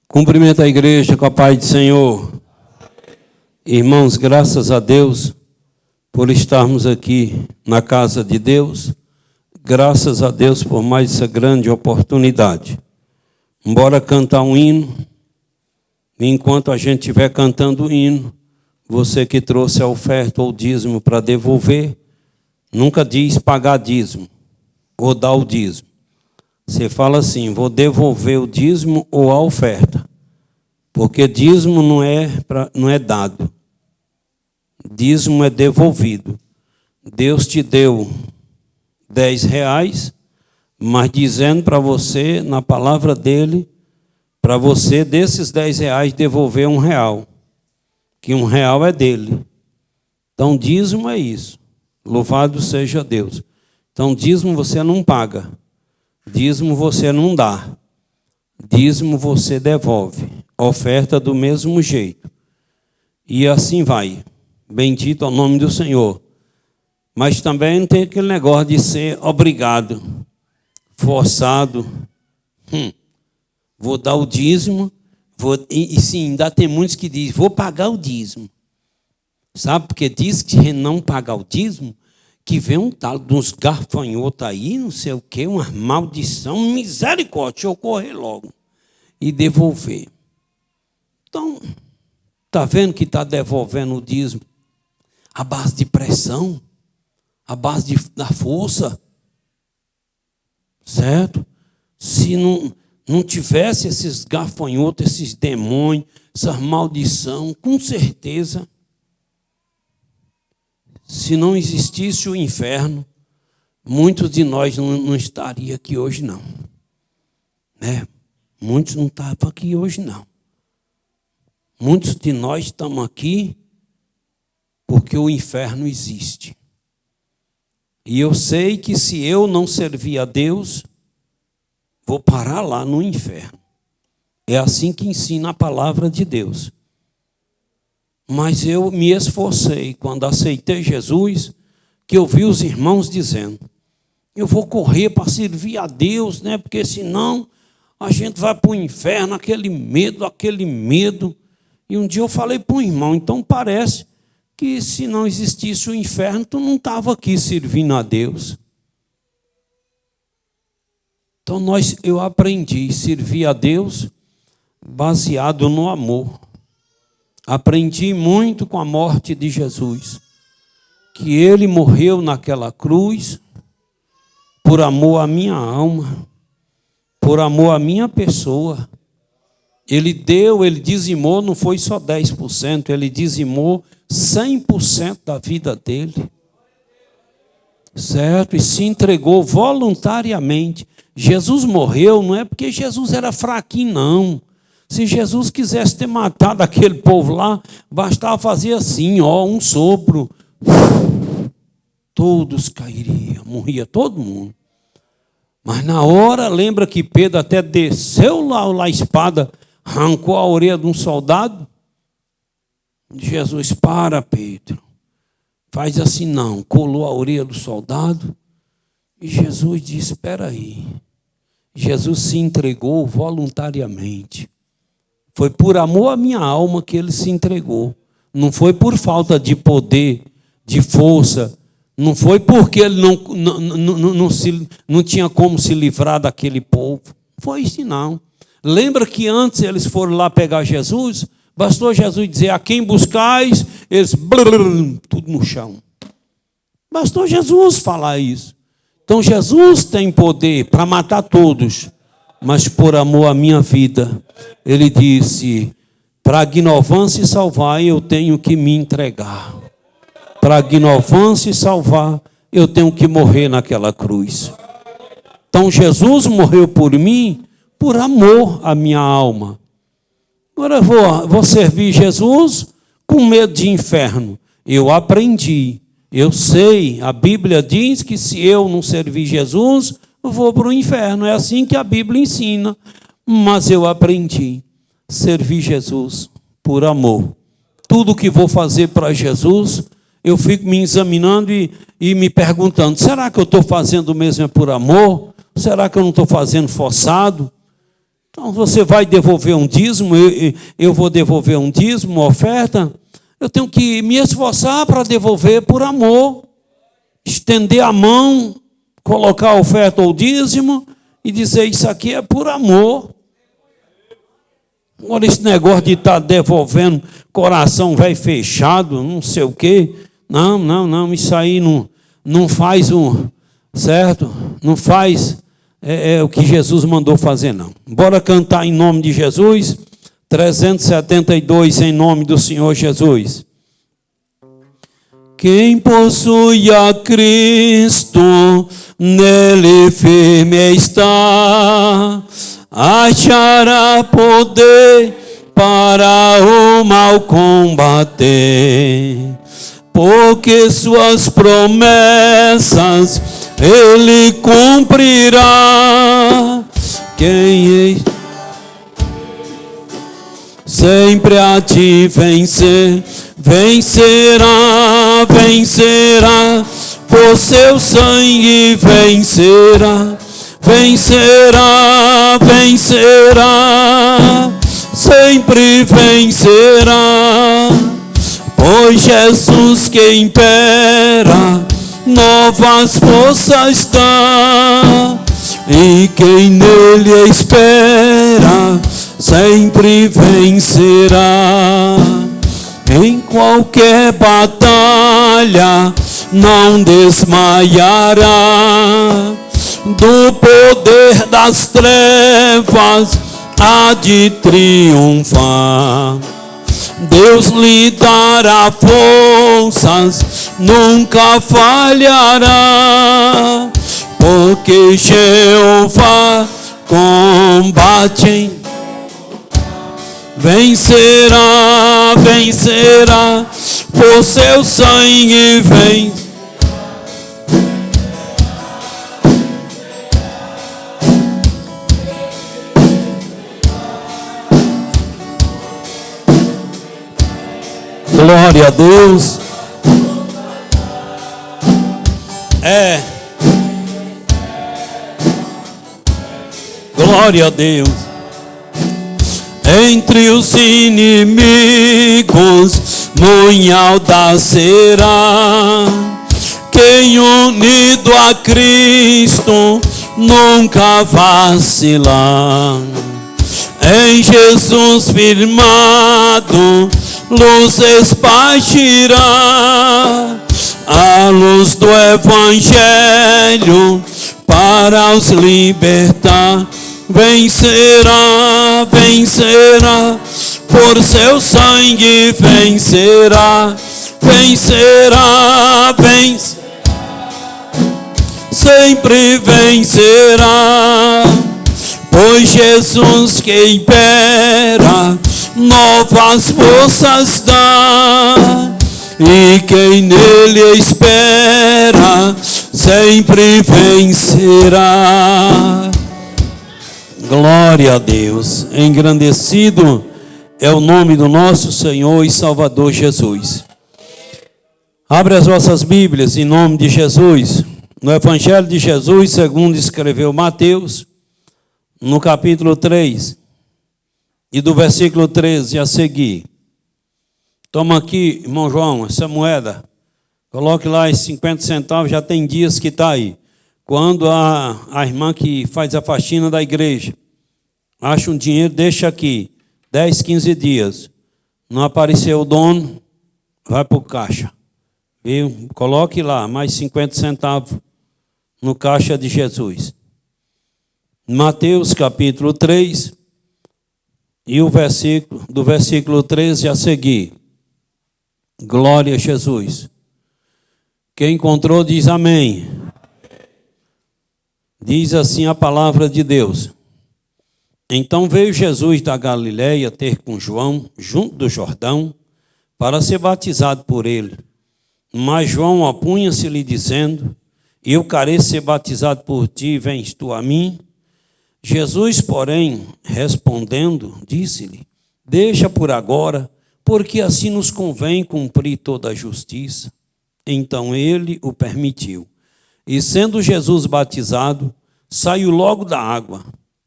Cumprimento a igreja com a paz do Senhor. Irmãos, graças a Deus por estarmos aqui na casa de Deus. Graças a Deus por mais essa grande oportunidade. Bora cantar um hino. Enquanto a gente estiver cantando o hino, você que trouxe a oferta ou dízimo para devolver, nunca diz pagar dízimo ou dar o dízimo. Você fala assim, vou devolver o dízimo ou a oferta. Porque dízimo não é dado. Dízimo é devolvido. Deus te deu 10 reais, mas dizendo para você, na palavra dele, para você desses 10 reais devolver R$1. Que R$1 é dele. Então dízimo é isso. Louvado seja Deus. Então dízimo você não paga. Dízimo você não dá. Dízimo você devolve. Oferta do mesmo jeito. E assim vai. Bendito é o nome do Senhor. Mas também não tem aquele negócio de ser obrigado, forçado. Vou dar o dízimo. E sim, ainda tem muitos que dizem, vou pagar o dízimo. Sabe, porque diz que não pagar o dízimo, que vem um tal de uns garfanhotos aí, não sei o quê, uma maldição, misericórdia, deixa eu correr logo e devolver. Então, está vendo que está devolvendo o dízimo à base de pressão, à base da força, certo? Se não tivesse esses gafanhotos, esses demônios, essas maldição, com certeza, se não existisse o inferno, muitos de nós não estariam aqui hoje, não. Né? Muitos não estavam aqui hoje, não. Muitos de nós estamos aqui porque o inferno existe. E eu sei que se eu não servir a Deus, vou parar lá no inferno. É assim que ensina a palavra de Deus. Mas eu me esforcei quando aceitei Jesus, que eu vi os irmãos dizendo, eu vou correr para servir a Deus, né? Porque senão a gente vai para o inferno, aquele medo. E um dia eu falei para um irmão, então parece que se não existisse o inferno, tu não estava aqui servindo a Deus. Então eu aprendi a servir a Deus baseado no amor. Aprendi muito com a morte de Jesus, que ele morreu naquela cruz por amor à minha alma, por amor à minha pessoa. Ele dizimou, não foi só 10%, ele dizimou 100% da vida dele. Certo? E se entregou voluntariamente. Jesus morreu, não é porque Jesus era fraquinho, não. Se Jesus quisesse ter matado aquele povo lá, bastava fazer assim, um sopro. Todos cairiam, morria todo mundo. Mas na hora, lembra que Pedro até desceu lá a espada, arrancou a orelha de um soldado? Jesus, para, Pedro. Faz assim não. Colou a orelha do soldado. E Jesus disse, espera aí. Jesus se entregou voluntariamente. Foi por amor à minha alma que ele se entregou. Não foi por falta de poder, de força. Não foi porque ele não tinha como se livrar daquele povo. Foi isso não. Lembra que antes eles foram lá pegar Jesus? Bastou Jesus dizer, a quem buscais? Eles, tudo no chão. Bastou Jesus falar isso. Então Jesus tem poder para matar todos. Mas por amor à minha vida, ele disse, para a ignorância e salvar, eu tenho que me entregar. Para a ignorância e salvar, eu tenho que morrer naquela cruz. Então Jesus morreu por mim, por amor à minha alma. Agora eu vou servir Jesus com medo de inferno. Eu aprendi, eu sei, a Bíblia diz que se eu não servir Jesus, eu vou para o inferno. É assim que a Bíblia ensina. Mas eu aprendi a servir Jesus por amor. Tudo que vou fazer para Jesus, eu fico me examinando e me perguntando, será que eu estou fazendo mesmo por amor? Será que eu não estou fazendo forçado? Então você vai devolver um dízimo, eu vou devolver um dízimo, uma oferta. Eu tenho que me esforçar para devolver por amor, estender a mão, colocar a oferta ou dízimo e dizer: isso aqui é por amor. Agora, esse negócio de estar devolvendo coração velho fechado, não sei o quê. Não, isso aí não faz certo? Não faz o que Jesus mandou fazer, não. Bora cantar em nome de Jesus, 372 em nome do Senhor Jesus. Quem possui a Cristo, nele firme está, achará poder para o mal combater, porque suas promessas ele cumprirá. Quem sempre a te vencer, vencerá, por seu sangue vencerá, sempre vencerá, pois Jesus que impera, novas forças dá, e quem nele espera, sempre vencerá. Em qualquer batalha não desmaiará, do poder das trevas há de triunfar. Deus lhe dará forças, nunca falhará, porque Jeová combate em vencerá, por seu sangue vence. Glória a Deus. Glória a Deus. Entre os inimigos, muito audaz será. Quem unido a Cristo nunca vacilar. Em Jesus firmado, luz espargirá, a luz do Evangelho para os libertar. Vencerá, por seu sangue vencerá, sempre vencerá, pois Jesus que impera, novas forças dá, e quem nele espera, sempre vencerá. Glória a Deus. Engrandecido é o nome do nosso Senhor e Salvador Jesus. Abre as vossas Bíblias em nome de Jesus, no Evangelho de Jesus, segundo escreveu Mateus, no capítulo 3, e do versículo 13 a seguir. Toma aqui, irmão João, essa moeda, coloque lá esses 50 centavos, já tem dias que está aí. Quando a irmã que faz a faxina da igreja acha um dinheiro, deixa aqui, 10, 15 dias. Não apareceu o dono, vai para o caixa. Viu? Coloque lá, mais 50 centavos no caixa de Jesus. Mateus capítulo 3, e o do versículo 13 a seguir. Glória a Jesus. Quem encontrou diz amém. Diz assim a palavra de Deus. Então veio Jesus da Galiléia ter com João, junto do Jordão, para ser batizado por ele. Mas João opunha-se-lhe, dizendo: eu careço ser batizado por ti, vens tu a mim? Jesus, porém, respondendo, disse-lhe: deixa por agora, porque assim nos convém cumprir toda a justiça. Então ele o permitiu. E sendo Jesus batizado, saiu logo da água.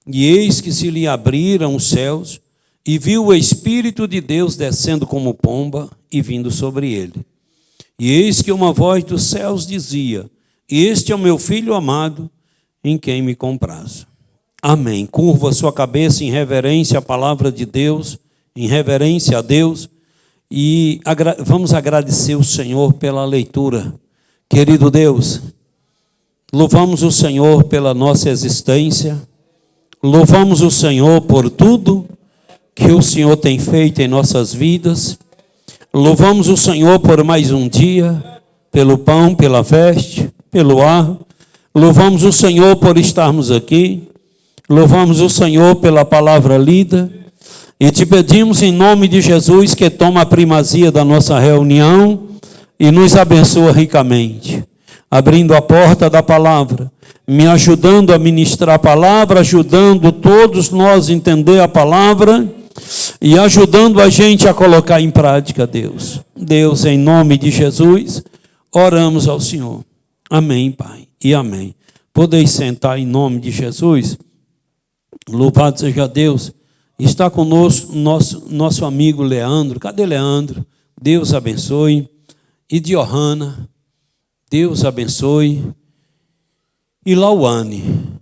E eis que se lhe abriram os céus, e viu o Espírito de Deus descendo como pomba e vindo sobre ele. E eis que uma voz dos céus dizia: Este é o meu Filho amado, em quem me comprazo. Amém. Curva a sua cabeça em reverência à palavra de Deus, em reverência a Deus, e vamos agradecer o Senhor pela leitura. Querido Deus, louvamos o Senhor pela nossa existência, louvamos o Senhor por tudo que o Senhor tem feito em nossas vidas, louvamos o Senhor por mais um dia, pelo pão, pela veste, pelo ar, louvamos o Senhor por estarmos aqui, louvamos o Senhor pela palavra lida, e te pedimos em nome de Jesus que toma a primazia da nossa reunião e nos abençoa ricamente, abrindo a porta da palavra, me ajudando a ministrar a palavra, ajudando todos nós a entender a palavra e ajudando a gente a colocar em prática, Deus. Deus, em nome de Jesus, oramos ao Senhor. Amém, Pai, e amém. Podeis sentar em nome de Jesus. Louvado seja Deus. Está conosco nosso amigo Leandro. Cadê Leandro? Deus abençoe. E Johanna, Deus abençoe. E Lauane,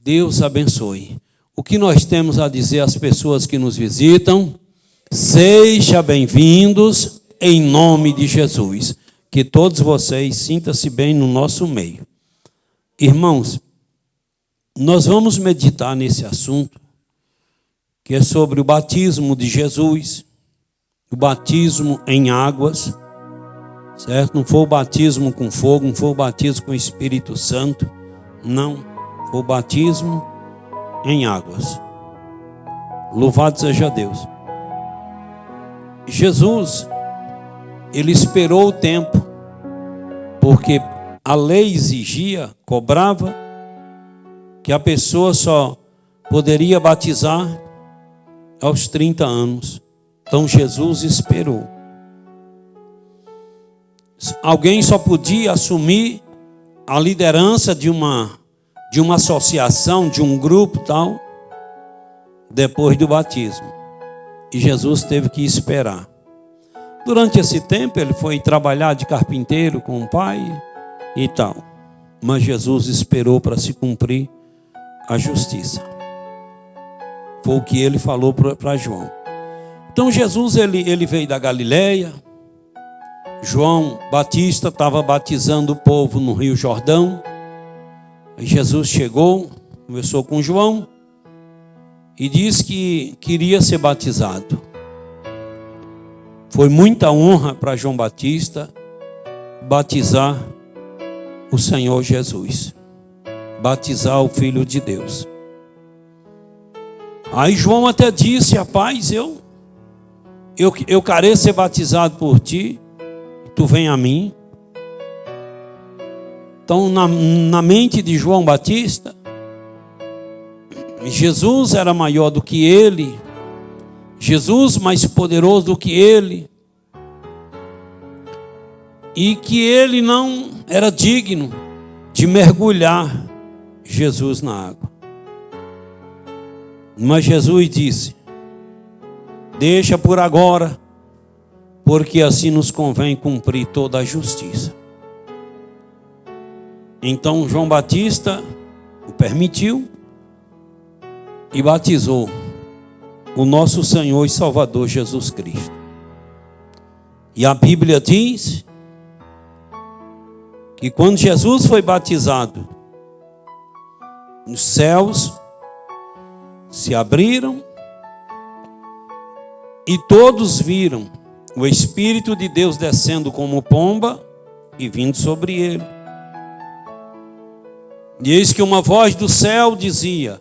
Deus abençoe. O que nós temos a dizer às pessoas que nos visitam? Sejam bem-vindos em nome de Jesus. Que todos vocês sintam-se bem no nosso meio. Irmãos, nós vamos meditar nesse assunto, que é sobre o batismo de Jesus, o batismo em águas, certo? Não foi o batismo com fogo, não foi o batismo com o Espírito Santo, não, foi o batismo em águas. Louvado seja Deus. Jesus, ele esperou o tempo, porque a lei exigia, cobrava, que a pessoa só poderia batizar aos 30 anos. Então Jesus esperou. Alguém só podia assumir a liderança de uma associação, de um grupo tal, depois do batismo. E Jesus teve que esperar. Durante esse tempo ele foi trabalhar de carpinteiro com o pai e tal. Mas Jesus esperou para se cumprir a justiça. Foi o que ele falou para João. Então Jesus ele veio da Galileia. João Batista estava batizando o povo no Rio Jordão. Aí Jesus chegou, conversou com João e disse que queria ser batizado. Foi muita honra para João Batista batizar o Senhor Jesus, batizar o Filho de Deus. Aí João até disse: rapaz, eu quero ser batizado por ti, tu vem a mim. Então, na mente de João Batista, Jesus era maior do que ele, Jesus mais poderoso do que ele, e que ele não era digno de mergulhar Jesus na água. Mas Jesus disse: deixa por agora, porque assim nos convém cumprir toda a justiça. Então João Batista o permitiu e batizou o nosso Senhor e Salvador Jesus Cristo. E a Bíblia diz que quando Jesus foi batizado, os céus se abriram e todos viram o Espírito de Deus descendo como pomba e vindo sobre ele. E eis que uma voz do céu dizia,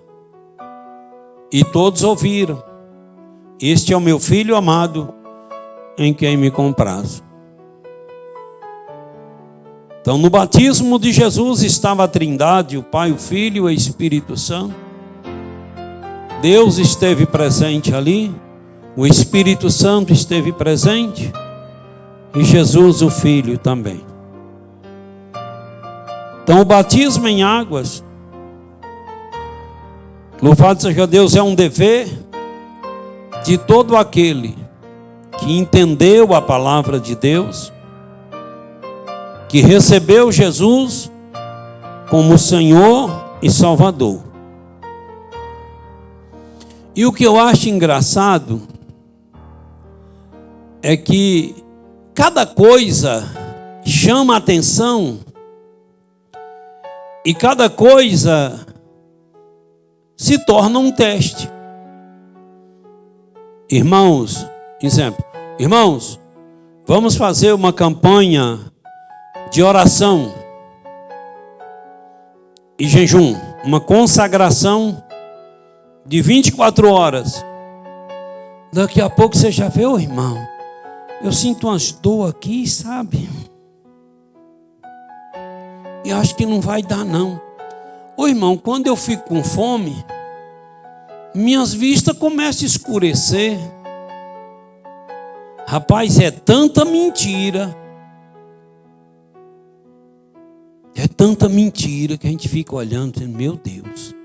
e todos ouviram: este é o meu Filho amado, em quem me comprazo. Então, no batismo de Jesus estava a Trindade, o Pai, o Filho e o Espírito Santo. Deus esteve presente ali, o Espírito Santo esteve presente e Jesus, o Filho, também. Então, o batismo em águas Louvado seja Deus, é um dever de todo aquele que entendeu a palavra de Deus, que recebeu Jesus como Senhor e Salvador. E o que eu acho engraçado é que cada coisa chama a atenção e cada coisa se torna um teste. Irmãos, exemplo, irmãos, vamos fazer uma campanha de oração e jejum, uma consagração de 24 horas. Daqui a pouco você já vê, irmão, eu sinto umas dor aqui, sabe? E acho que não vai dar não. Irmão, quando eu fico com fome, minhas vistas começam a escurecer. Rapaz, é tanta mentira. É tanta mentira que a gente fica olhando, dizendo, meu Deus.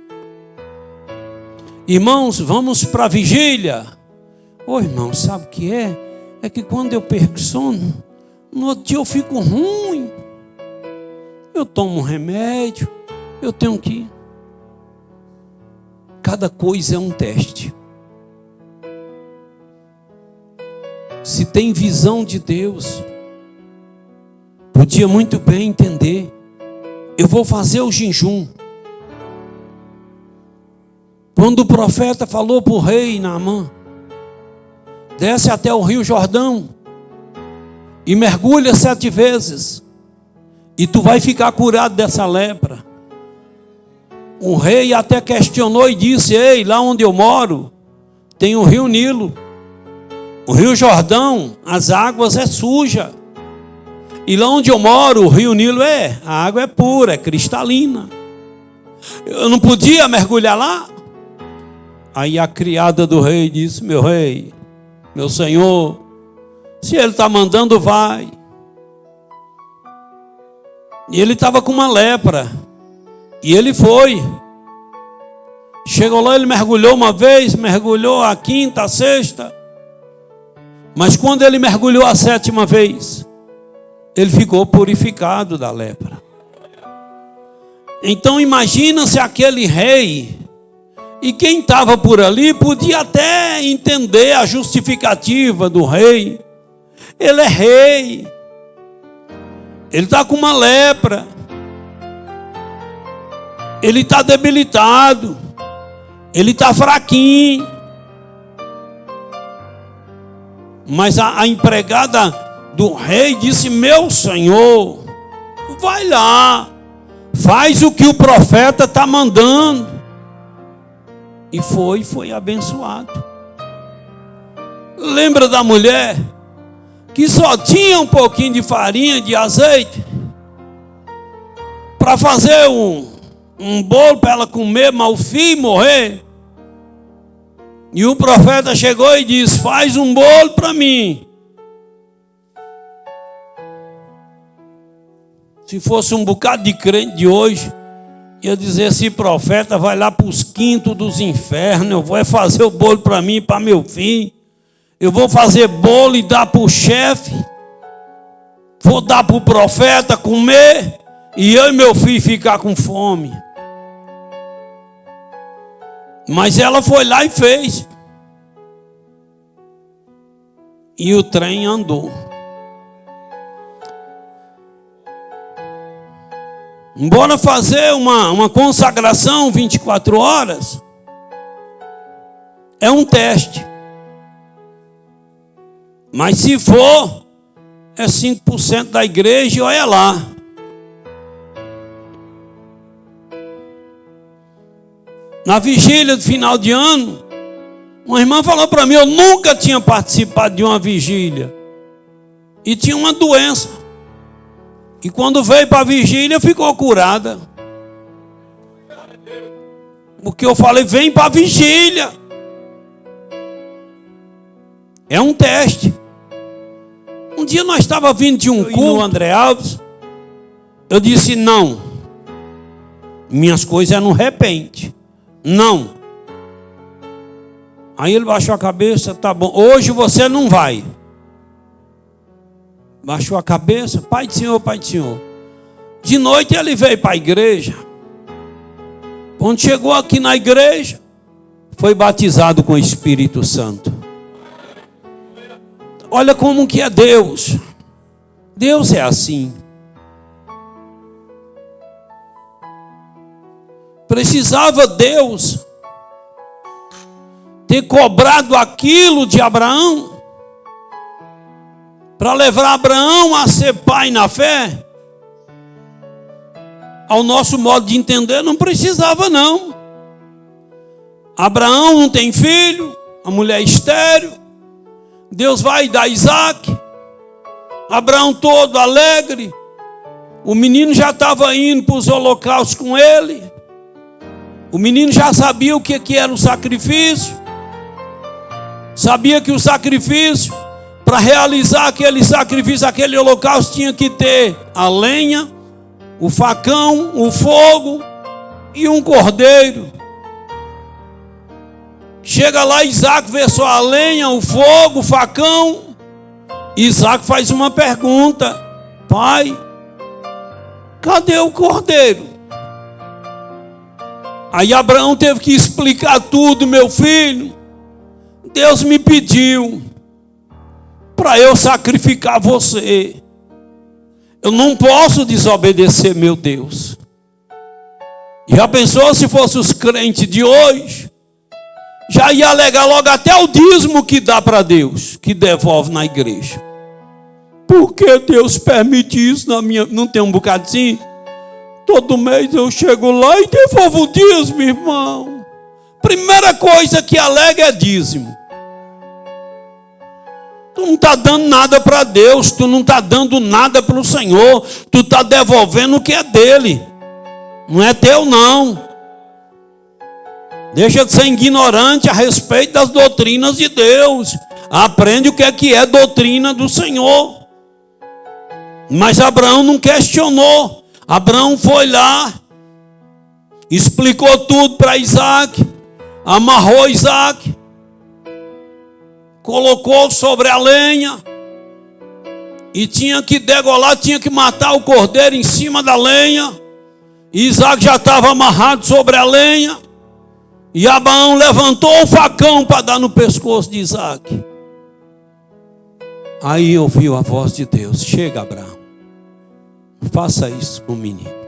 Irmãos, vamos para a vigília. Irmão, sabe o que é? É que quando eu perco sono, no outro dia eu fico ruim. Eu tomo um remédio, eu tenho que ir. Cada coisa é um teste. Se tem visão de Deus, podia muito bem entender. Eu vou fazer o jejum. Quando o profeta falou para o rei Naamã, desce até o rio Jordão e mergulha 7 vezes, e tu vai ficar curado dessa lepra. O rei até questionou e disse, ei, lá onde eu moro, tem o rio Nilo. O rio Jordão, as águas é suja. E lá onde eu moro, o rio Nilo a água é pura, é cristalina. Eu não podia mergulhar lá? Aí a criada do rei disse, meu rei, meu senhor, se ele está mandando, vai. E ele estava com uma lepra. E ele foi. Chegou lá, ele mergulhou uma vez, mergulhou a 5ª, a 6ª. Mas quando ele mergulhou a 7ª vez, ele ficou purificado da lepra. Então imagina se aquele rei, e quem estava por ali podia até entender a justificativa do rei. Ele é rei. Ele está com uma lepra. Ele está debilitado. Ele está fraquinho. Mas a empregada do rei disse, meu senhor, vai lá, faz o que o profeta está mandando. E foi abençoado. Lembra da mulher que só tinha um pouquinho de farinha, de azeite, para fazer um bolo para ela comer, mas o filho morrer? E o profeta chegou e disse, faz um bolo para mim. Se fosse um bocado de crente de hoje, ia dizer, esse profeta vai lá para os quintos dos infernos, eu vou fazer o bolo para mim e para meu filho, eu vou fazer bolo e dar para o chefe, vou dar para o profeta comer, e eu e meu filho ficar com fome. Mas ela foi lá e fez. E o trem andou. Bora fazer uma consagração 24 horas. É um teste. Mas se for, é 5% da igreja e olha lá. Na vigília do final de ano, uma irmã falou para mim, eu nunca tinha participado de uma vigília. E tinha uma doença. E quando veio para a vigília, ficou curada. Porque eu falei, vem para a vigília. É um teste. Um dia nós estávamos vindo de um culto no André Alves. Eu disse, não. Minhas coisas é no repente. Não. Aí ele baixou a cabeça, tá bom, hoje você não vai. Baixou a cabeça, Pai do Senhor, Pai do Senhor. De noite ele veio para a igreja. Quando chegou aqui na igreja, foi batizado com o Espírito Santo. Olha como que é Deus. Deus é assim. Precisava Deus ter cobrado aquilo de Abraão para levar Abraão a ser pai na fé? Ao nosso modo de entender, não precisava não. Abraão não tem filho, a mulher é estéril, Deus vai dar Isaac. Abraão todo alegre, o menino já estava indo para os holocaustos com ele, o menino já sabia o que era o sacrifício, sabia que o sacrifício, para realizar aquele sacrifício, aquele holocausto, tinha que ter a lenha, o facão, o fogo e um cordeiro. Chega lá, Isaac vê só a lenha, o fogo, o facão. Isaac faz uma pergunta: pai, cadê o cordeiro? Aí Abraão teve que explicar tudo: meu filho, Deus me pediu para eu sacrificar você. Eu não posso desobedecer meu Deus. Já pensou se fosse os crentes de hoje? Já ia alegar logo até o dízimo que dá para Deus, que devolve na igreja. Por que Deus permite isso na minha... Não tem um bocadinho? Todo mês eu chego lá e devolvo o dízimo, irmão. Primeira coisa que alega é dízimo. Tu não está dando nada para Deus, tu não está dando nada para o Senhor, tu está devolvendo o que é dele, não é teu não. Deixa de ser ignorante a respeito das doutrinas de Deus, aprende o que é doutrina do Senhor. Mas Abraão não questionou, Abraão foi lá, explicou tudo para Isaac, amarrou Isaac, colocou sobre a lenha e tinha que degolar, tinha que matar o cordeiro em cima da lenha. Isaac já estava amarrado sobre a lenha e Abraão levantou o facão para dar no pescoço de Isaac. Aí ouviu a voz de Deus: chega, Abraão, faça isso com o menino.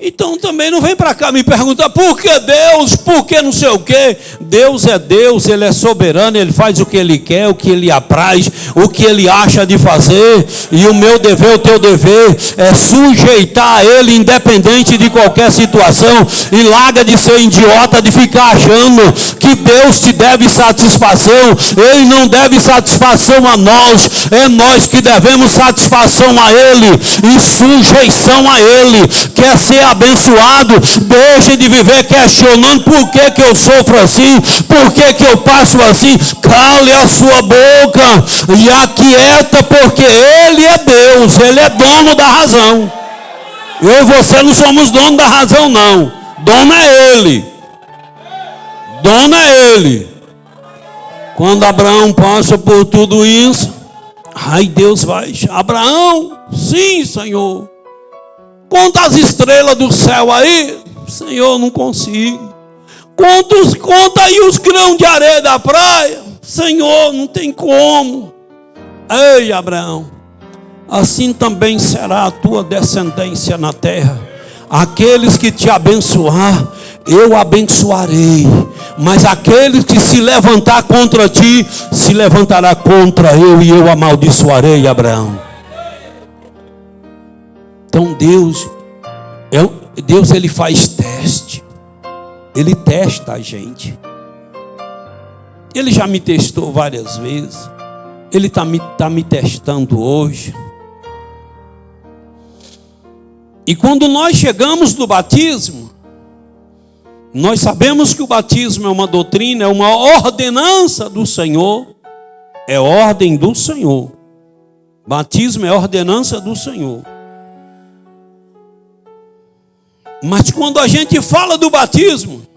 Então também não vem para cá me perguntar por que Deus, por que não sei o que. Deus é Deus, Ele é soberano, Ele faz o que Ele quer, o que Ele apraz, o que Ele acha de fazer. E o meu dever, o teu dever é sujeitar a Ele independente de qualquer situação. E larga de ser idiota, de ficar achando que Deus te deve satisfação. Ele não deve satisfação a nós, é nós que devemos satisfação a Ele e sujeição a Ele. Quer ser abençoado, deixe de viver questionando por que eu sofro assim, por que eu passo assim. Cale a sua boca e aquieta, porque Ele é Deus, Ele é dono da razão. Eu e você não somos dono da razão não, dono é Ele, dono é Ele. Quando Abraão passa por tudo isso, aí Deus vai: Abraão, sim, Senhor. Conta as estrelas do céu aí. Senhor, não consigo. Conta aí os grãos de areia da praia. Senhor, não tem como. Ei, Abraão, assim também será a tua descendência na terra. Aqueles que te abençoar, eu abençoarei. Mas aqueles que se levantar contra ti, se levantará contra eu, e eu amaldiçoarei, Abraão. Então Deus ele faz teste. Ele testa a gente. Ele já me testou várias vezes. Ele está me testando hoje. E quando nós chegamos no batismo, nós sabemos que o batismo é uma doutrina, é uma ordenança do Senhor. É ordem do Senhor. Batismo é ordenança do Senhor. Mas quando a gente fala do batismo,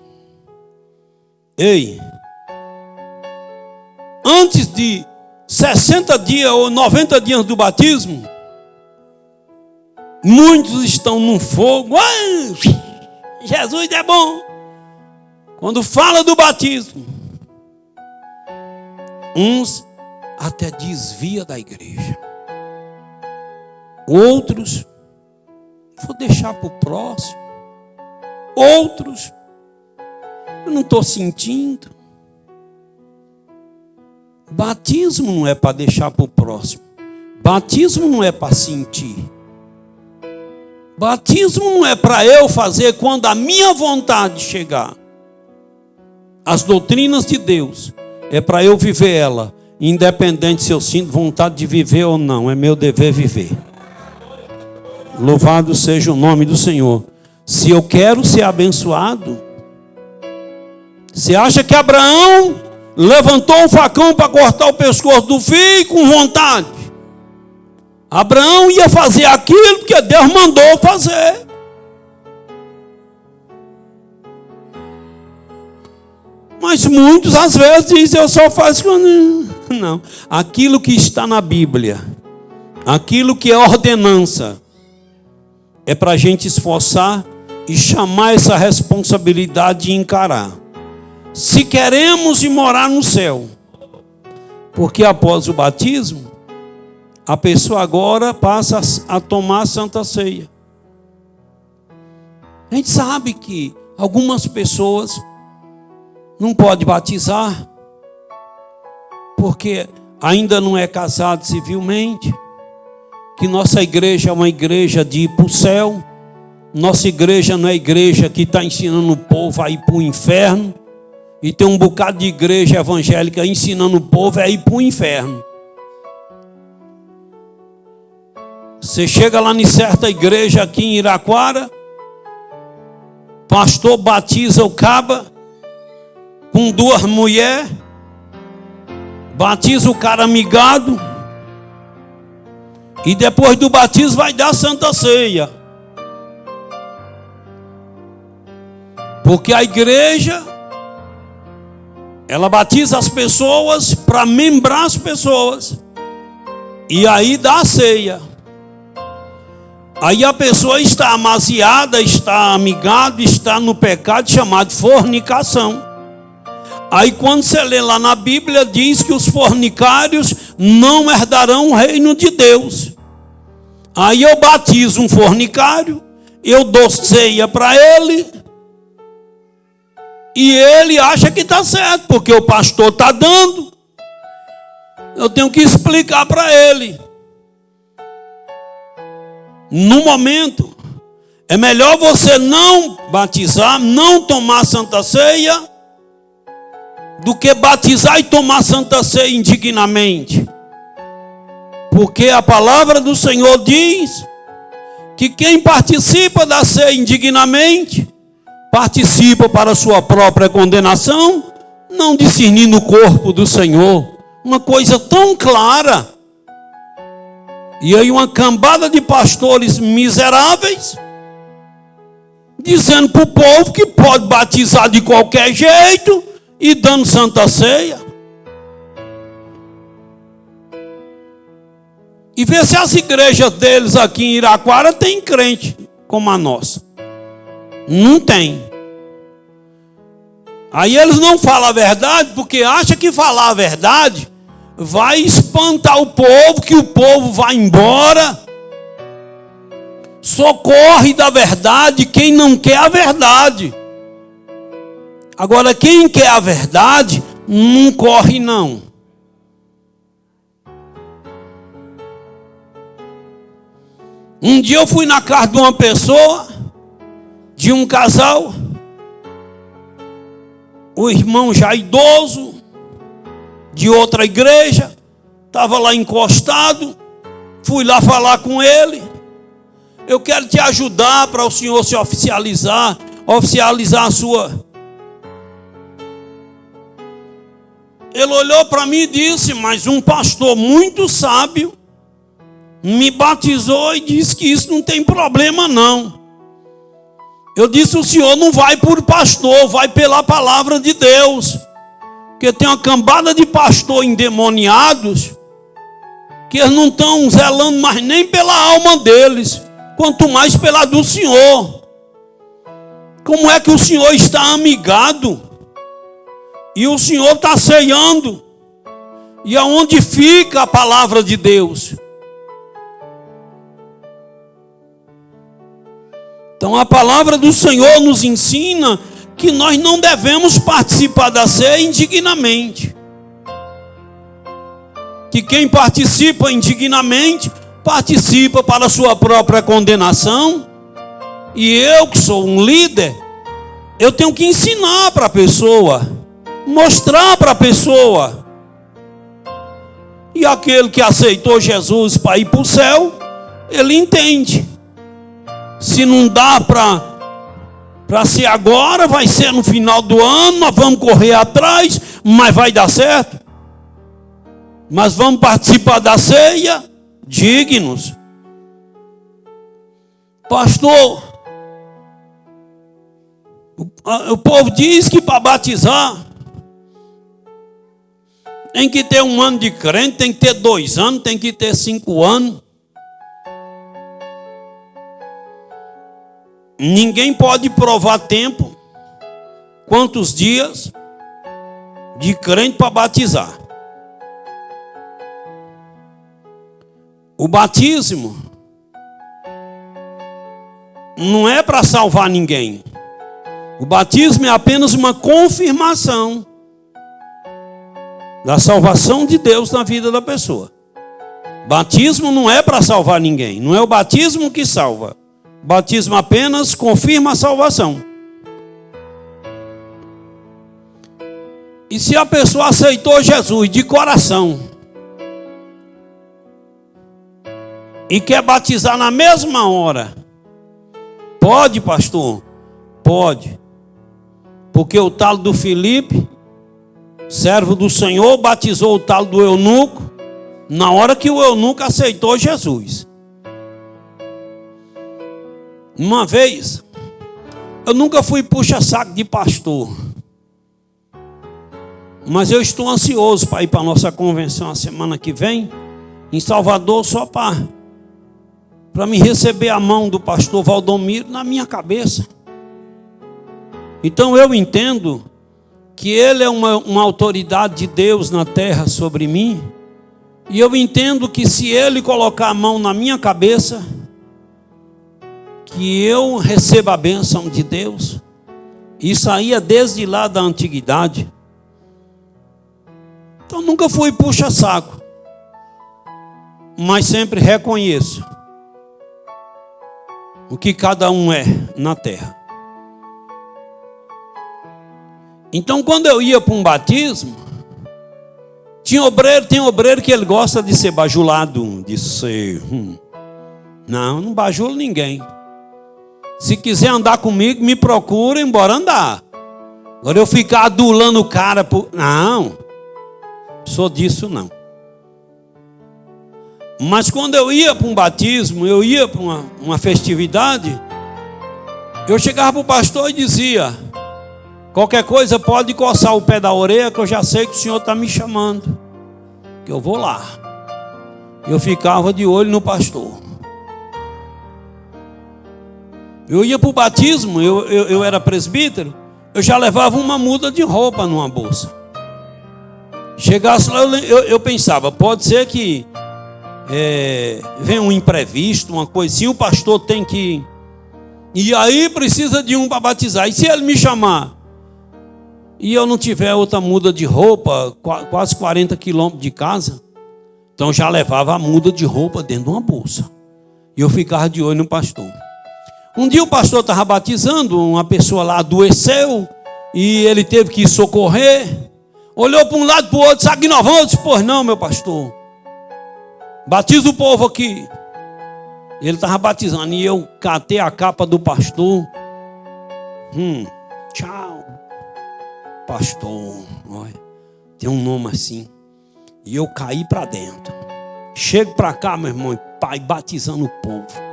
antes de 60 dias ou 90 dias do batismo, muitos estão no fogo. Jesus é bom. Quando fala do batismo, uns até desvia da igreja. Outros, vou deixar para o próximo. Outros, eu não estou sentindo. Batismo não é para deixar para o próximo. Batismo não é para sentir. Batismo não é para eu fazer quando a minha vontade chegar. As doutrinas de Deus é para eu viver ela, independente se eu sinto vontade de viver ou não. É meu dever viver. Louvado seja o nome do Senhor. Se eu quero ser abençoado, você acha que Abraão levantou um facão para cortar o pescoço do filho com vontade? Abraão ia fazer aquilo que Deus mandou fazer. Mas muitos às vezes dizem, eu só faço quando... Não, aquilo que está na Bíblia, aquilo que é ordenança, é para a gente esforçar e chamar essa responsabilidade e encarar. Se queremos ir morar no céu, porque após o batismo, a pessoa agora passa a tomar a Santa Ceia. A gente sabe que algumas pessoas não podem batizar, porque ainda não é casado civilmente, que nossa igreja é uma igreja de ir para o céu, nossa igreja não é igreja que está ensinando o povo a ir para o inferno, e tem um bocado de igreja evangélica ensinando o povo a ir para o inferno. Você chega lá em certa igreja aqui em Iraquara, pastor batiza o caba com 2 mulheres, batiza o cara amigado, e depois do batismo vai dar Santa Ceia. Porque a igreja, ela batiza as pessoas para membrar as pessoas, e aí dá a ceia. Aí a pessoa está amaziada, está amigada, está no pecado chamado fornicação. Aí quando você lê lá na Bíblia, diz que os fornicários não herdarão o reino de Deus. Aí eu batizo um fornicário, eu dou ceia para ele, e ele acha que está certo, porque o pastor está dando. Eu tenho que explicar para ele. No momento, é melhor você não batizar, não tomar Santa Ceia, do que batizar e tomar Santa Ceia indignamente. Porque a palavra do Senhor diz que quem participa da ceia indignamente, participa para a sua própria condenação, não discernindo o corpo do Senhor. Uma coisa tão clara. E aí uma cambada de pastores miseráveis, dizendo para o povo que pode batizar de qualquer jeito, e dando Santa Ceia. E vê se as igrejas deles aqui em Iraquara tem crente como a nossa. Não tem. Aí eles não falam a verdade, porque acham que falar a verdade vai espantar o povo, que o povo vai embora. Socorre da verdade quem não quer a verdade. Agora quem quer a verdade, não corre não. Um dia eu fui na casa de uma pessoa, de um casal, o irmão já idoso, de outra igreja, estava lá encostado, fui lá falar com ele. Eu quero te ajudar para o senhor se oficializar a sua... Ele olhou para mim e disse, mas um pastor muito sábio me batizou e disse que isso não tem problema não. Eu disse: o senhor não vai por pastor, vai pela palavra de Deus. Porque tem uma cambada de pastor endemoniados que eles não estão zelando mais nem pela alma deles, quanto mais pela do Senhor. Como é que o Senhor está amigado e o Senhor está ceando? E aonde fica a palavra de Deus? Então a palavra do Senhor nos ensina que nós não devemos participar da ceia indignamente. Que quem participa indignamente, participa para a sua própria condenação. E eu, que sou um líder, eu tenho que ensinar para a pessoa, mostrar para a pessoa. E aquele que aceitou Jesus para ir para o céu, ele entende. Se não dá para ser agora, vai ser no final do ano, nós vamos correr atrás, mas vai dar certo. Mas vamos participar da ceia dignos. Pastor, o povo diz que para batizar tem que ter 1 ano de crente, tem que ter 2 anos, tem que ter 5 anos. Ninguém pode provar tempo, quantos dias de crente para batizar. O batismo não é para salvar ninguém. O batismo é apenas uma confirmação da salvação de Deus na vida da pessoa. Batismo não é para salvar ninguém. Não é o batismo que salva. O batismo apenas confirma a salvação. E se a pessoa aceitou Jesus de coração e quer batizar na mesma hora, pode, pastor? Pode. Porque o talo do Filipe, servo do Senhor, batizou o talo do eunuco na hora que o eunuco aceitou Jesus. Uma vez, eu nunca fui puxa-saco de pastor, mas eu estou ansioso para ir para a nossa convenção a semana que vem, em Salvador, só para me receber a mão do pastor Valdomiro na minha cabeça. Então eu entendo que ele é uma autoridade de Deus na terra sobre mim, e eu entendo que se ele colocar a mão na minha cabeça, que eu receba a bênção de Deus. Isso aí é desde lá da antiguidade. Então nunca fui puxa-saco, mas sempre reconheço o que cada um é na terra. Então quando eu ia para um batismo, tem obreiro que ele gosta de ser bajulado, de ser... Não bajulo ninguém. Se quiser andar comigo, me procura, embora andar. Agora eu ficar adulando o cara por... Não, sou disso não. Mas quando eu ia para um batismo, eu ia para uma festividade, eu chegava para o pastor e dizia: qualquer coisa pode coçar o pé da orelha, que eu já sei que o senhor está me chamando, que eu vou lá. Eu ficava de olho no pastor. Eu ia para o batismo, eu era presbítero, eu já levava uma muda de roupa numa bolsa. Chegasse lá, eu pensava, pode ser que venha um imprevisto, uma coisinha, o pastor tem que... E aí precisa de um para batizar. E se ele me chamar e eu não tiver outra muda de roupa, quase 40 quilômetros de casa, então já levava a muda de roupa dentro de uma bolsa. E eu ficava de olho no pastor. Um dia o pastor estava batizando, uma pessoa lá adoeceu e ele teve que socorrer. Olhou para um lado e para o outro, sabe que nós vamos? Eu disse: pois não, meu pastor, batiza o povo aqui. Ele estava batizando e eu catei a capa do pastor. Tchau, pastor, olha, tem um nome assim. E eu caí para dentro. Chego para cá, meu irmão, pai, batizando o povo.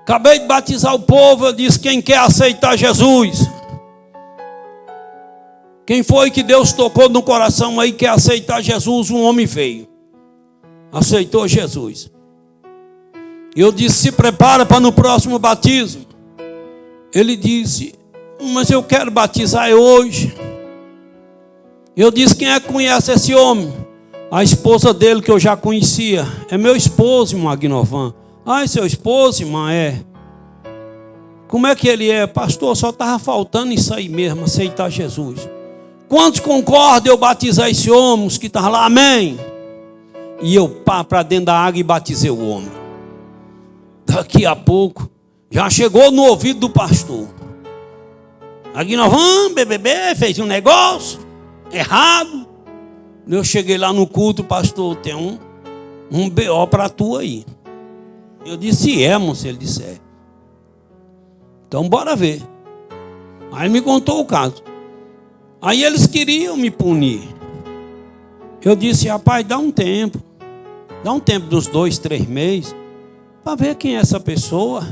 Acabei de batizar o povo, eu disse: quem quer aceitar Jesus? Quem foi que Deus tocou no coração aí, quer aceitar Jesus? Um homem veio, aceitou Jesus. Eu disse: se prepara para no próximo batismo. Ele disse: mas eu quero batizar hoje. Eu disse: quem é que conhece esse homem? A esposa dele, que eu já conhecia. É meu esposo, irmão Agnovan. Ah, é seu esposo, irmã? É. Como é que ele é? Pastor, só estava faltando isso aí mesmo, aceitar Jesus. Quantos concordam eu batizar esse homem? Os que estavam lá, amém? E eu para dentro da água e batizei o homem. Daqui a pouco, já chegou no ouvido do pastor. Agnovan, BBB, fez um negócio errado. Eu cheguei lá no culto: pastor, tem um BO para tu aí. Eu disse: é, moço. Ele disse: é. Então bora ver. Aí me contou o caso. Aí eles queriam me punir. Eu disse: rapaz, dá um tempo dos 2, 3 meses, para ver quem é essa pessoa.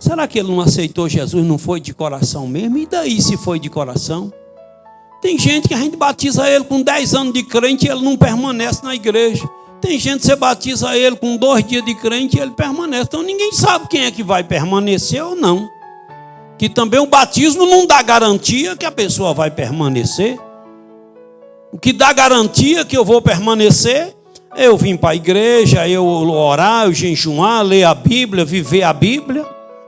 Será que ele não aceitou Jesus, não foi de coração mesmo? E daí se foi de coração? Tem gente que a gente batiza ele com 10 anos de crente e ele não permanece na igreja. Tem gente que você batiza ele com 2 dias de crente e ele permanece. Então ninguém sabe quem é que vai permanecer ou não. Que também o batismo não dá garantia que a pessoa vai permanecer. O que dá garantia que eu vou permanecer é eu vir para a igreja, eu orar, eu jejuar, ler a Bíblia, viver a Bíblia.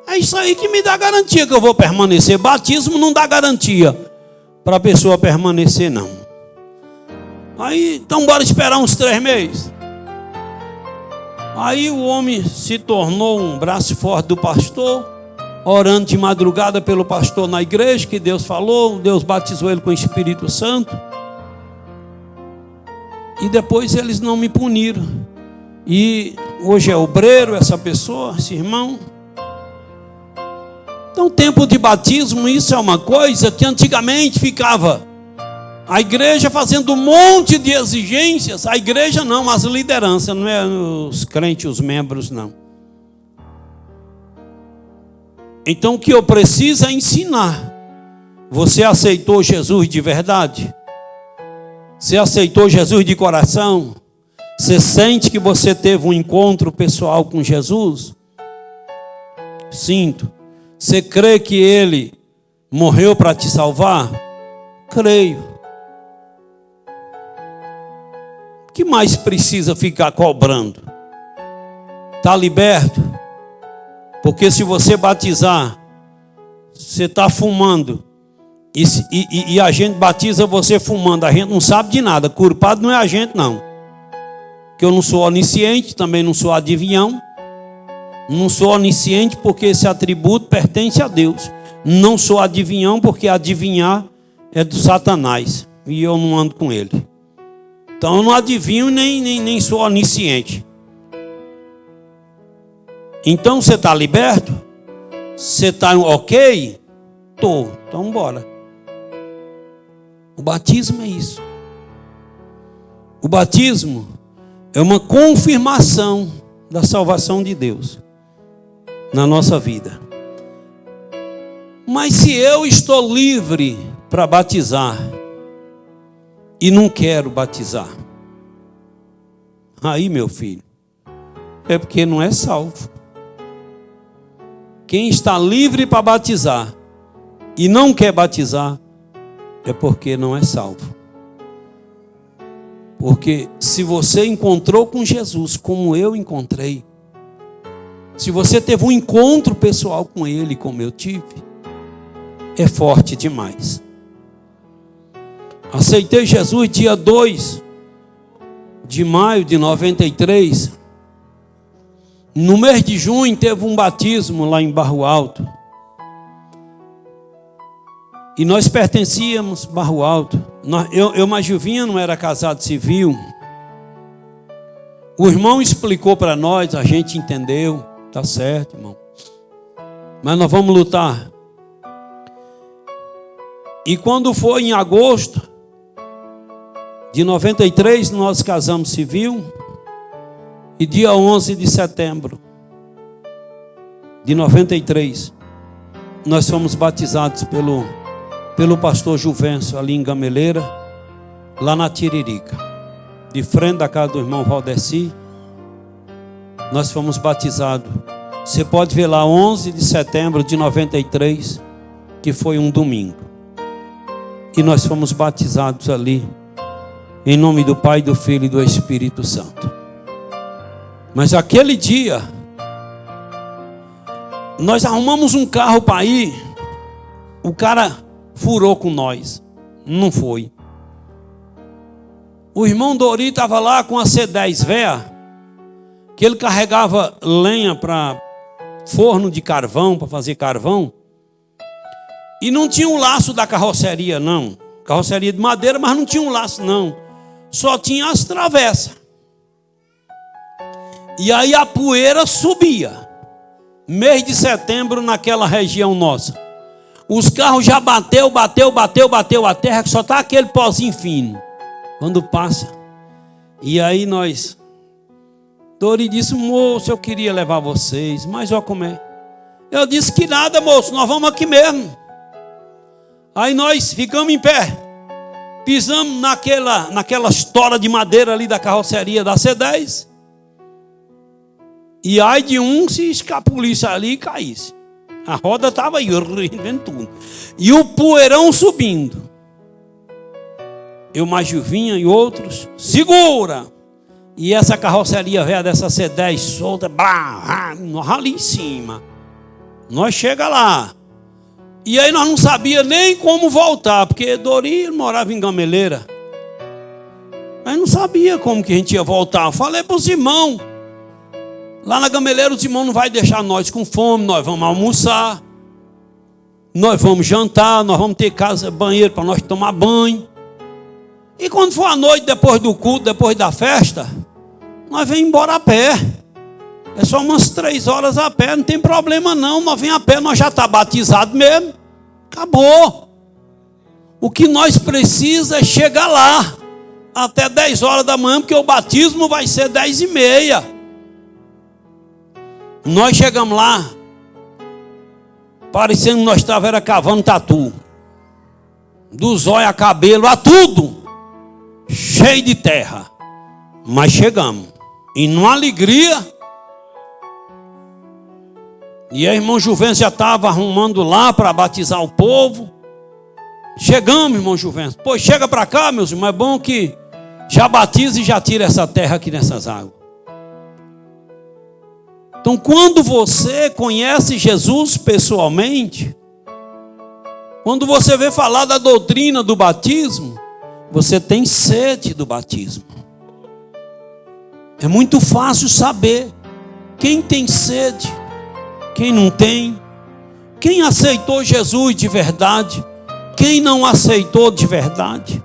É isso aí que me dá garantia que eu vou permanecer. Batismo não dá garantia para a pessoa permanecer, não. Aí, então bora esperar uns 3 meses. Aí o homem se tornou um braço forte do pastor, orando de madrugada pelo pastor na igreja, que Deus falou, Deus batizou ele com o Espírito Santo. E depois eles não me puniram. E hoje é obreiro essa pessoa, esse irmão. Então, tempo de batismo, isso é uma coisa que antigamente ficava a igreja fazendo um monte de exigências. A igreja não, mas a liderança, não é os crentes, os membros, não. Então, o que eu preciso é ensinar. Você aceitou Jesus de verdade? Você aceitou Jesus de coração? Você sente que você teve um encontro pessoal com Jesus? Sinto. Você crê que Ele morreu para te salvar? Creio. O que mais precisa ficar cobrando? Está liberto? Porque se você batizar, você está fumando. E a gente batiza você fumando. A gente não sabe de nada. Culpado não é a gente, não. Que eu não sou onisciente, também não sou adivinhão. Não sou onisciente porque esse atributo pertence a Deus. Não sou adivinhão porque adivinhar é do Satanás. E eu não ando com ele. Então eu não adivinho nem sou onisciente. Então você está liberto? Você está ok? Estou. Então bora. O batismo é isso. O batismo é uma confirmação da salvação de Deus na nossa vida. Mas se eu estou livre para batizar e não quero batizar, aí, meu filho, é porque não é salvo. Quem está livre para batizar e não quer batizar é porque não é salvo. Porque se você encontrou com Jesus como eu encontrei, se você teve um encontro pessoal com Ele como eu tive, é forte demais. Aceitei Jesus dia 2 de maio de 93. No mês de junho teve um batismo lá em Barro Alto. E nós pertencíamos a Barro Alto. Eu mais Juvinha, não era casado civil. O irmão explicou para nós, a gente entendeu. Tá certo, irmão. Mas nós vamos lutar. E quando foi em agosto de 93, nós casamos civil. E dia 11 de setembro de 93, nós fomos batizados pelo pastor Juvencio, ali em Gameleira, lá na Tiririca, de frente da casa do irmão Valdeci. Nós fomos batizados. Você pode ver lá, 11 de setembro de 93, que foi um domingo. E nós fomos batizados ali, em nome do Pai, do Filho e do Espírito Santo. Mas aquele dia, nós arrumamos um carro para ir, o cara furou com nós, não foi. O irmão Dori estava lá com a C10 véia, que ele carregava lenha para forno de carvão, para fazer carvão, e não tinha um laço da carroceria, não. Carroceria de madeira, mas não tinha um laço, não. Só tinha as travessas. E aí a poeira subia. Mês de setembro naquela região nossa. Os carros já bateu a terra, que só está aquele pozinho fino. Quando passa. E aí nós... Dori disse, moço, eu queria levar vocês, mas olha como é. Eu disse que nada, moço, nós vamos aqui mesmo. Aí nós ficamos em pé. Pisamos naquela estora de madeira ali da carroceria da C10. E ai de um se escapulisse ali e caísse. A roda estava aí, vendo tudo. E o poeirão subindo. Eu mais Juvinha e outros, segura! E essa carroceria velha dessa C10 solta, nós ali em cima. Nós chega lá. E aí nós não sabíamos nem como voltar, porque Dori morava em Gameleira. Mas não sabia como que a gente ia voltar. Eu falei para os irmãos, lá na Gameleira os irmãos não vão deixar nós com fome, nós vamos almoçar, nós vamos jantar, nós vamos ter casa, banheiro para nós tomar banho. E quando for a noite, depois do culto, depois da festa, nós vamos embora a pé. É só umas 3 horas a pé, não tem problema não. Nós vamos a pé, nós já estamos batizados mesmo. Acabou. O que nós precisamos é chegar lá até 10 horas da manhã, porque o batismo vai ser 10h30. Nós chegamos lá, parecendo que nós estávamos cavando tatu. Do zóio a cabelo, a tudo, cheio de terra. Mas chegamos. E numa alegria. E a irmã Juvencio já estava arrumando lá para batizar o povo. Chegamos, irmão Juvencio. Pois chega para cá, meus irmãos. É bom que já batiza e já tira essa terra aqui nessas águas. Então, quando você conhece Jesus pessoalmente, quando você vê falar da doutrina do batismo, você tem sede do batismo. É muito fácil saber quem tem sede, quem não tem, quem aceitou Jesus de verdade, quem não aceitou de verdade.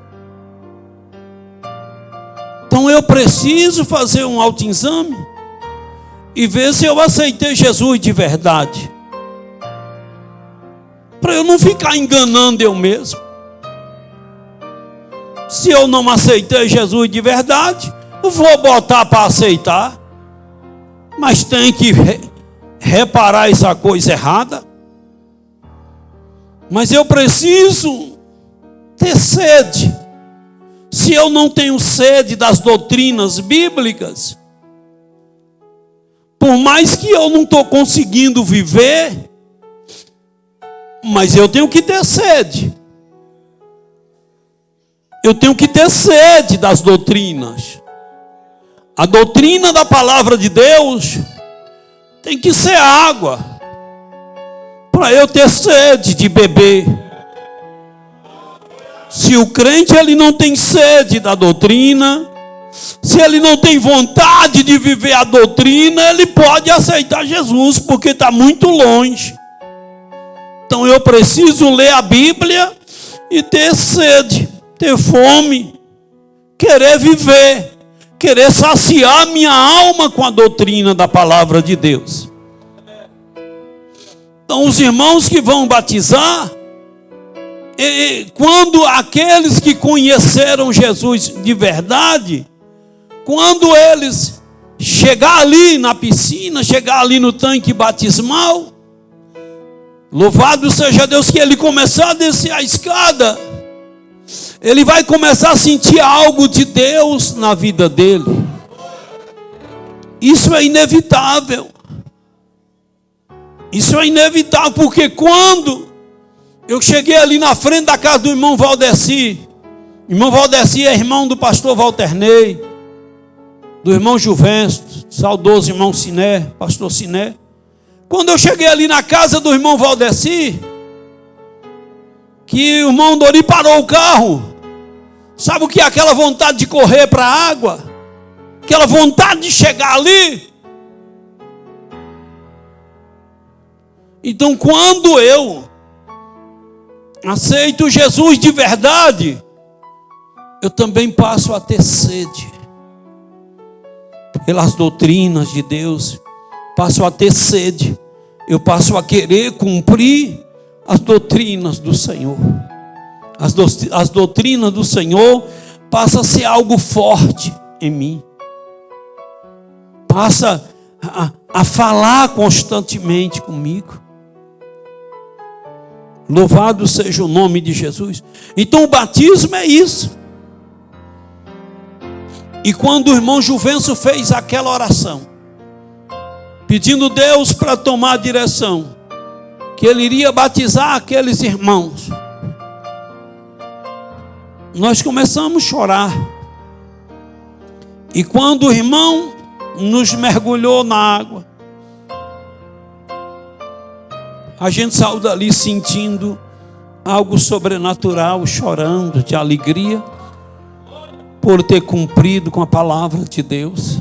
Então eu preciso fazer um autoexame e ver se eu aceitei Jesus de verdade, para eu não ficar enganando eu mesmo. Se eu não aceitei Jesus de verdade, eu vou botar para aceitar, mas tem que reparar essa coisa errada. Mas eu preciso ter sede. Se eu não tenho sede das doutrinas bíblicas, por mais que eu não estou conseguindo viver, mas eu tenho que ter sede. Eu tenho que ter sede das doutrinas. A doutrina da palavra de Deus tem que ser água, para eu ter sede de beber. Se o crente ele não tem sede da doutrina, se ele não tem vontade de viver a doutrina, ele pode aceitar Jesus, porque está muito longe. Então eu preciso ler a Bíblia e ter sede, ter fome, querer viver, querer saciar minha alma com a doutrina da palavra de Deus. Então os irmãos que vão batizar, quando aqueles que conheceram Jesus de verdade, quando eles chegar ali na piscina, chegar ali no tanque batismal, Louvado seja Deus, que ele começar a descer a escada, ele vai começar a sentir algo de Deus na vida dele. Isso é inevitável. Isso é inevitável, porque quando eu cheguei ali na frente da casa do irmão Valdeci, irmão Valdeci é irmão do pastor Walter Ney, do irmão Juvencio, saudoso irmão Siné, pastor Siné. Quando eu cheguei ali na casa do irmão Valdeci, que o irmão Dori parou o carro, sabe o que é aquela vontade de correr para a água? Aquela vontade de chegar ali. Então, quando eu aceito Jesus de verdade, eu também passo a ter sede pelas doutrinas de Deus, passo a ter sede, eu passo a querer cumprir as doutrinas do Senhor. As doutrinas do Senhor passam a ser algo forte em mim, passa a falar constantemente comigo. Louvado seja o nome de Jesus. Então o batismo é isso. E quando o irmão Juvencio fez aquela oração, pedindo Deus para tomar a direção, que ele iria batizar aqueles irmãos, nós começamos a chorar. E quando o irmão nos mergulhou na água, a gente saiu dali sentindo algo sobrenatural, chorando de alegria por ter cumprido com a palavra de Deus.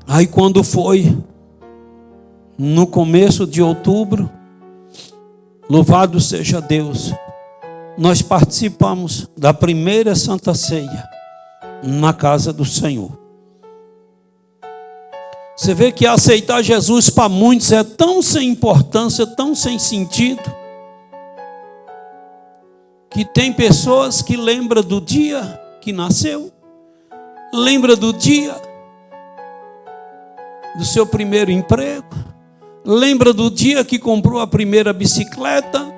Aí quando foi no começo de outubro, louvado seja Deus, nós participamos da primeira Santa Ceia na casa do Senhor. Você vê que aceitar Jesus para muitos é tão sem importância, tão sem sentido, que tem pessoas que lembram do dia que nasceu, lembra do dia do seu primeiro emprego, lembra do dia que comprou a primeira bicicleta,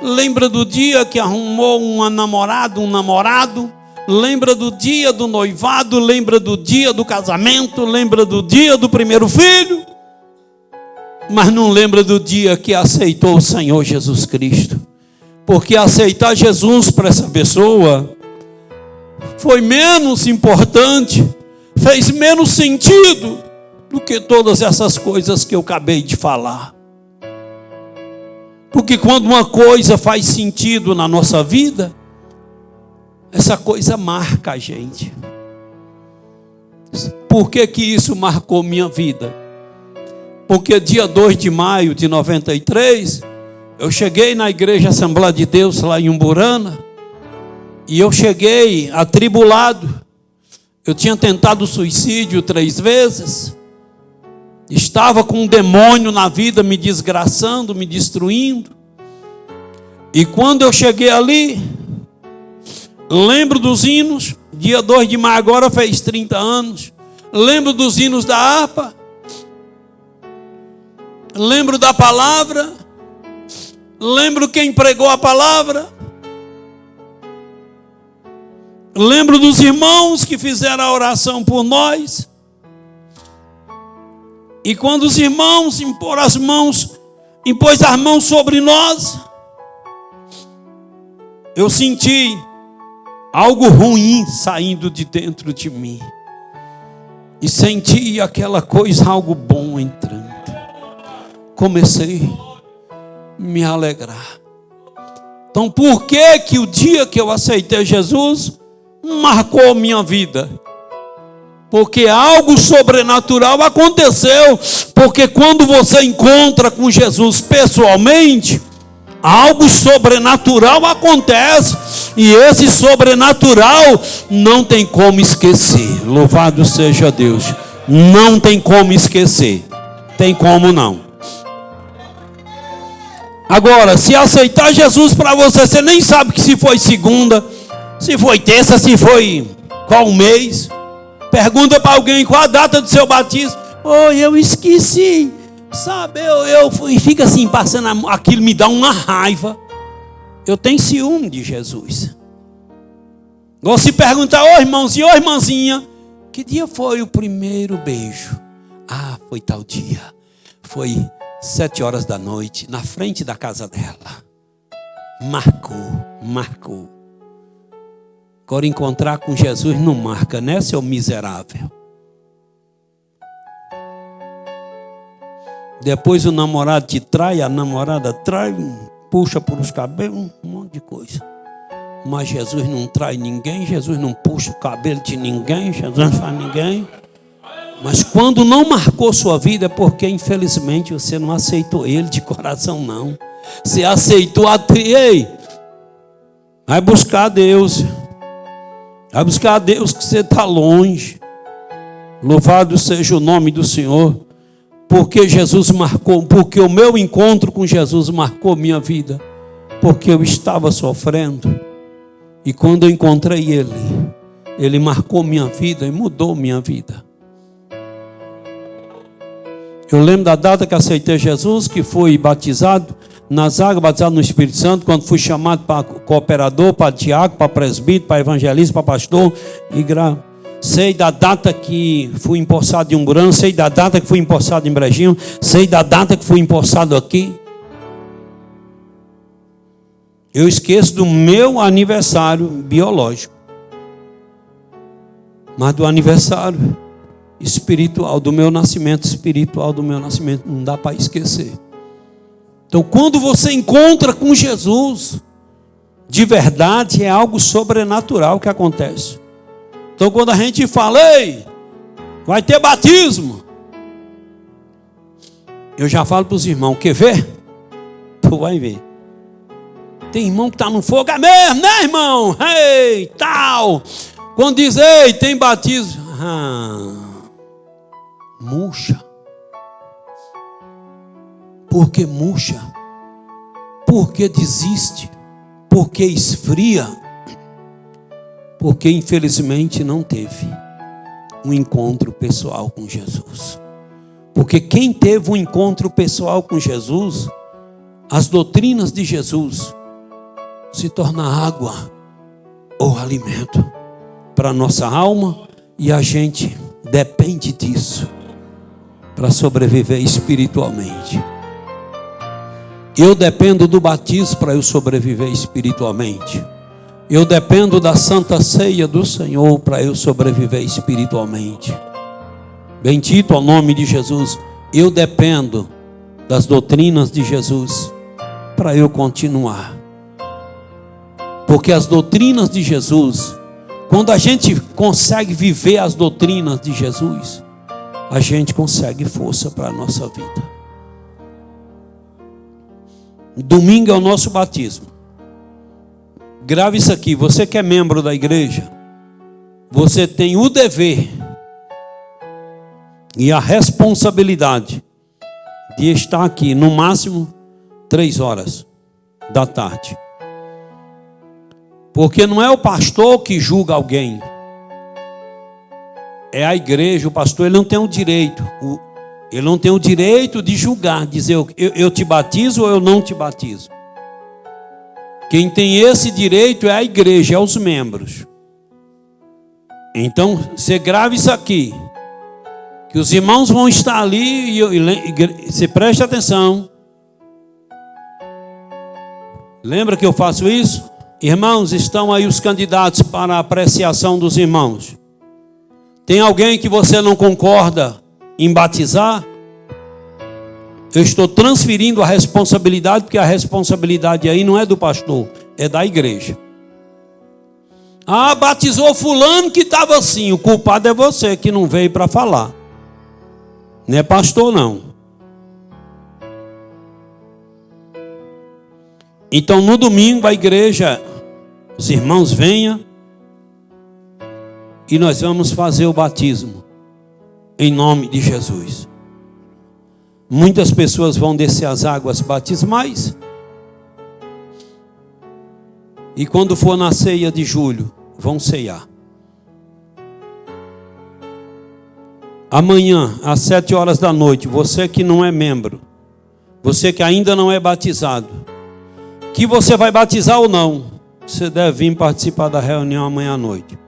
lembra do dia que arrumou uma namorada, um namorado, lembra do dia do noivado, lembra do dia do casamento, lembra do dia do primeiro filho, mas não lembra do dia que aceitou o Senhor Jesus Cristo. Porque aceitar Jesus para essa pessoa foi menos importante, fez menos sentido do que todas essas coisas que eu acabei de falar. Porque quando uma coisa faz sentido na nossa vida, essa coisa marca a gente. Por que isso marcou minha vida? Porque dia 2 de maio de 93, eu cheguei na igreja Assembleia de Deus lá em Umburana, e eu cheguei atribulado. Eu tinha tentado suicídio 3 vezes, estava com um demônio na vida me desgraçando, me destruindo. E quando eu cheguei ali, lembro dos hinos, dia 2 de maio agora fez 30 anos, lembro dos hinos da harpa, lembro da palavra, lembro quem pregou a palavra, lembro dos irmãos que fizeram a oração por nós. E quando os irmãos impôs as mãos sobre nós, eu senti algo ruim saindo de dentro de mim. E senti aquela coisa, algo bom entrando. Comecei a me alegrar. Então por que o dia que eu aceitei Jesus marcou minha vida? Porque algo sobrenatural aconteceu. Porque quando você encontra com Jesus pessoalmente, algo sobrenatural acontece. E esse sobrenatural não tem como esquecer. Louvado seja Deus. Não tem como esquecer. Tem como não. Agora, se aceitar Jesus para você, você nem sabe que se foi segunda, se foi terça, se foi qual mês. Pergunta para alguém qual a data do seu batismo. Oh, eu esqueci. Sabe, eu fico assim, passando aquilo, me dá uma raiva. Eu tenho ciúme de Jesus. Gosto de perguntar, ô irmãozinho, ô irmãzinha, que dia foi o primeiro beijo? Ah, foi tal dia. Foi 7 horas da noite, na frente da casa dela. Marcou. Agora encontrar com Jesus não marca, né, seu miserável? Depois o namorado te trai, a namorada trai, puxa por os cabelos, um monte de coisa. Mas Jesus não trai ninguém, Jesus não puxa o cabelo de ninguém, Jesus não faz ninguém. Mas quando não marcou sua vida é porque infelizmente você não aceitou Ele de coração não. Você aceitou ei, vai buscar Deus. Vai buscar Deus que você está longe. Louvado seja o nome do Senhor. Porque Jesus marcou, porque o meu encontro com Jesus marcou minha vida. Porque eu estava sofrendo. E quando eu encontrei Ele marcou minha vida e mudou minha vida. Eu lembro da data que aceitei Jesus, que fui batizado nas águas, batizado no Espírito Santo, quando fui chamado para cooperador, para diácono, para presbítero, para evangelista, para pastor. Sei da data que fui empossado em Umburana, sei da data que fui empossado em Brejinho, sei da data que fui empossado aqui. Eu esqueço do meu aniversário biológico, mas do aniversário espiritual, do meu nascimento espiritual, do meu nascimento, não dá para esquecer. Então, quando você encontra com Jesus, de verdade, é algo sobrenatural que acontece. Então, quando a gente fala, ei, vai ter batismo, eu já falo para os irmãos, quer ver? Tu vai ver. Tem irmão que está no fogo, é mesmo, né, irmão? Ei, tal. Quando diz, ei, tem batismo, murcha. Por que murcha? Porque desiste? Porque esfria? Porque infelizmente não teve um encontro pessoal com Jesus. Porque quem teve um encontro pessoal com Jesus, as doutrinas de Jesus se torna água ou alimento para a nossa alma, e a gente depende disso para sobreviver espiritualmente. Eu dependo do batismo para eu sobreviver espiritualmente. Eu dependo da santa ceia do Senhor para eu sobreviver espiritualmente. Bendito ao nome de Jesus. Eu dependo das doutrinas de Jesus para eu continuar. Porque as doutrinas de Jesus, quando a gente consegue viver as doutrinas de Jesus, a gente consegue força para a nossa vida. Domingo é o nosso batismo. Grave isso aqui, você que é membro da igreja, você tem o dever e a responsabilidade de estar aqui no máximo 3 horas da tarde. Porque não é o pastor que julga alguém, é a igreja. O pastor, ele não tem o direito, ele não tem o direito de julgar, dizer eu te batizo ou eu não te batizo. Quem tem esse direito é a igreja, é os membros. Então, você grave isso aqui, que os irmãos vão estar ali, e você preste atenção. Lembra que eu faço isso? Irmãos, estão aí os candidatos para a apreciação dos irmãos. Tem alguém que você não concorda em batizar? Eu estou transferindo a responsabilidade, porque a responsabilidade aí não é do pastor, é da igreja. Ah, batizou fulano que estava assim, o culpado é você que não veio para falar. Não é pastor não. Então no domingo a igreja, os irmãos venham e nós vamos fazer o batismo em nome de Jesus. Muitas pessoas vão descer as águas batismais e quando for na ceia de julho vão ceiar. Amanhã, às 7 horas da noite, você que não é membro, você que ainda não é batizado, que você vai batizar ou não, você deve vir participar da reunião amanhã à noite.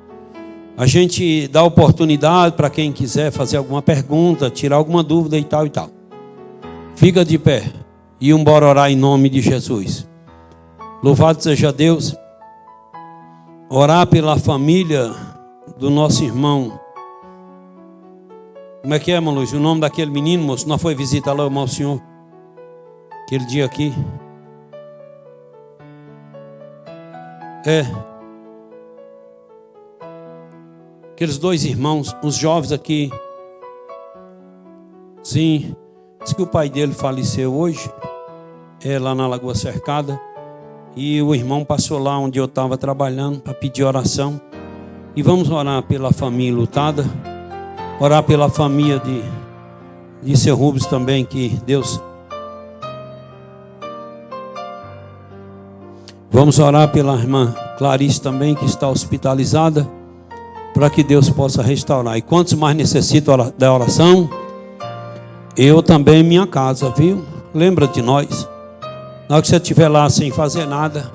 A gente dá oportunidade para quem quiser fazer alguma pergunta, tirar alguma dúvida e tal e tal. Fica de pé e embora orar em nome de Jesus. Louvado seja Deus. Orar pela família do nosso irmão. Como é que é, irmão Luiz? O nome daquele menino, moço, não foi visitar lá, irmão, o senhor? Aquele dia aqui. Aqueles dois irmãos, os jovens aqui. Sim. Diz que o pai dele faleceu hoje. Lá na Lagoa Cercada. E o irmão passou lá onde eu estava trabalhando para pedir oração. E vamos orar pela família lutada. Orar pela família de seu Rubens também, que Deus... Vamos orar pela irmã Clarice também, que está hospitalizada, para que Deus possa restaurar. E quantos mais necessitam da oração? Eu também em minha casa, viu? Lembra de nós. Na hora que você estiver lá sem fazer nada,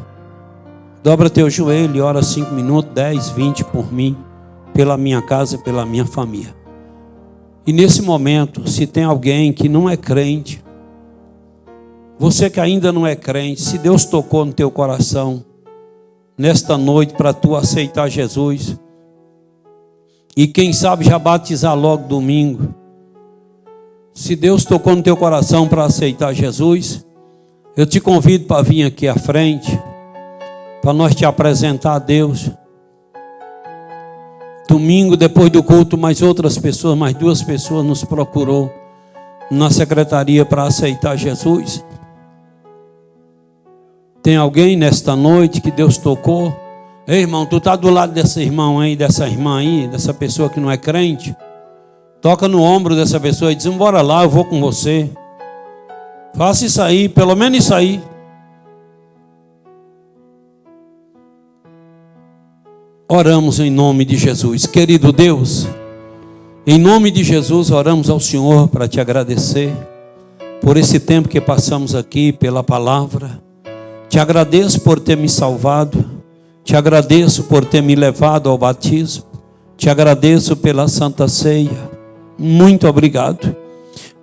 dobra teu joelho e ora 5 minutos, 10, 20 por mim, pela minha casa, pela minha família. E nesse momento, se tem alguém que não é crente, você que ainda não é crente, se Deus tocou no teu coração, nesta noite, para tu aceitar Jesus, e quem sabe já batizar logo domingo, se Deus tocou no teu coração para aceitar Jesus, eu te convido para vir aqui à frente, para nós te apresentar a Deus. Domingo, depois do culto, mais 2 pessoas nos procurou na secretaria para aceitar Jesus. Tem alguém nesta noite que Deus tocou? Ei, irmão, tu está do lado desse irmão aí, dessa irmã aí, dessa pessoa que não é crente? Toca no ombro dessa pessoa e diz: bora lá, eu vou com você. Faça isso aí, pelo menos isso aí. Oramos em nome de Jesus. Querido Deus, em nome de Jesus, oramos ao Senhor para te agradecer por esse tempo que passamos aqui, pela palavra. Te agradeço por ter me salvado. Te agradeço por ter me levado ao batismo. Te agradeço pela Santa Ceia. Muito obrigado.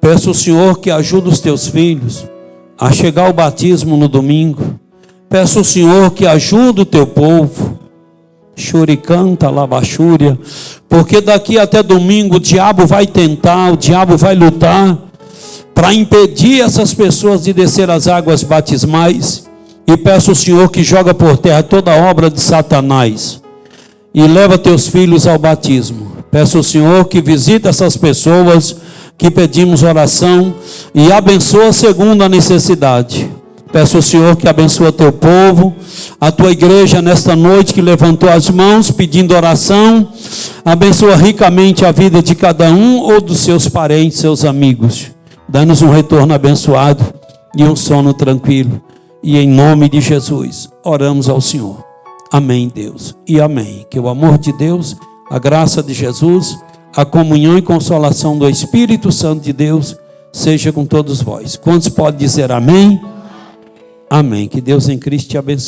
Peço ao Senhor que ajude os teus filhos a chegar ao batismo no domingo. Peço ao Senhor que ajude o teu povo. Churicanta, labachúria, porque daqui até domingo o diabo vai tentar, o diabo vai lutar para impedir essas pessoas de descer as águas batismais. E peço ao Senhor que joga por terra toda a obra de Satanás e leva teus filhos ao batismo. Peço ao Senhor que visita essas pessoas que pedimos oração e abençoa segundo a necessidade. Peço ao Senhor que abençoe teu povo, a tua igreja nesta noite que levantou as mãos pedindo oração. Abençoa ricamente a vida de cada um ou dos seus parentes, seus amigos. Dá-nos um retorno abençoado e um sono tranquilo. E em nome de Jesus, oramos ao Senhor. Amém, Deus. E amém. Que o amor de Deus, a graça de Jesus, a comunhão e consolação do Espírito Santo de Deus seja com todos vós. Quantos podem dizer amém? Amém. Que Deus em Cristo te abençoe.